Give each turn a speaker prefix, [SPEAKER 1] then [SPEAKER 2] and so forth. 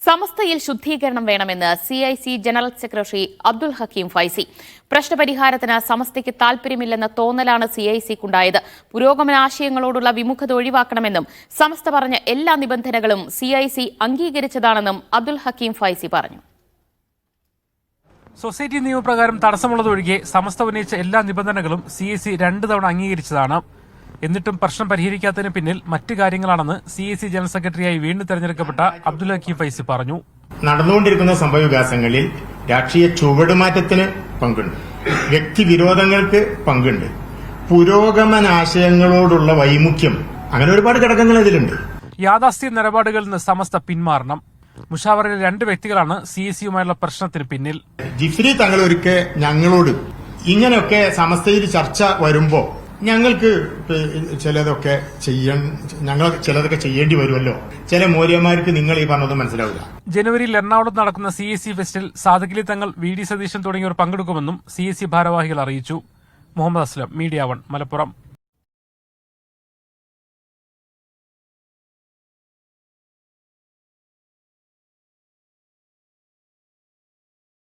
[SPEAKER 1] സമസ്തയിൽ ശുദ്ധീകരണം വേണമെന്ന് CIC general secretary Abdul Hakkim Faizy. പ്രശ്നപരിഹാരത്തിന് സമസ്തയ്ക്ക് താൽപര്യമില്ലെന്ന തോന്നലാണ് സിഐസിക്കുണ്ടായത്. പുരോഗമന ആശയങ്ങളോടുള്ള വിമുഖത ഒഴിവാക്കണമെന്നും സമസ്ത പറഞ്ഞ എല്ലാ നിബന്ധനകളും സിഐസി അംഗീകരിച്ചതാണെന്നും അബ്ദുൽ ഹക്കീം ഫൈസി പറഞ്ഞു.
[SPEAKER 2] സൊസൈറ്റി നിയമപ്രകാരം തടസ്സമുള്ളതൊഴികെ സമസ്ത ഉന്നയിച്ച എല്ലാ നിബന്ധനകളും സിഐസി 2 തവണ അംഗീകരിച്ചതാണ്. എന്നിട്ടും പ്രശ്നം പരിഹരിക്കാത്തതിന് പിന്നിൽ മറ്റു കാര്യങ്ങളാണെന്ന് സിഐസി ജനറൽ സെക്രട്ടറിയായി വീണ്ടും തെരഞ്ഞെടുക്കപ്പെട്ട അബ്ദുൽ ഹക്കീം ഫൈസി പറഞ്ഞു.
[SPEAKER 3] നടന്നുകൊണ്ടിരിക്കുന്ന സംഭവവികാസങ്ങളിൽ രാഷ്ട്രീയ ചുവടുമാറ്റത്തിന് പങ്കുണ്ട്, വ്യക്തിവിരോധങ്ങൾക്ക് പങ്കുണ്ട്, പുരോഗമനാശയങ്ങളോടുള്ള വൈമുഖ്യം, അങ്ങനെ ഒരുപാട് ഘടകങ്ങൾ ഇതിലുണ്ട്.
[SPEAKER 2] യാഥാസ്ഥിക നിലപാടുകളിൽ നിന്ന് സമസ്ത പിന്മാറണം. മുഷാവറയിലെ 2 വ്യക്തികളാണ് സിഐസിയുമായുള്ള പ്രശ്നത്തിന് പിന്നിൽ.
[SPEAKER 3] ജിഫ്രി തങ്ങൾ ഒരിക്കൽ ഞങ്ങളോട് ഇങ്ങനെയൊക്കെ സമസ്തയിൽ ചർച്ച വരുമ്പോ ഞങ്ങൾക്ക് ചിലതൊക്കെ ചെയ്യേണ്ടി വരുമല്ലോ, ചില മോര്യന്മാർക്ക് നിങ്ങൾ ഈ പറഞ്ഞത് മനസ്സിലാവില്ല.
[SPEAKER 2] ജനുവരിയിൽ എറണാകുളത്ത് നടക്കുന്ന സിഐസി ഫെസ്റ്റിൽ സാദിഖലി തങ്ങൾ, വി.ഡി. സതീശൻ തുടങ്ങിയവർ പങ്കെടുക്കുമെന്നും സിഐസി ഭാരവാഹികൾ അറിയിച്ചു. മുഹമ്മദ് അസ്ലം, മീഡിയ 1, മലപ്പുറം.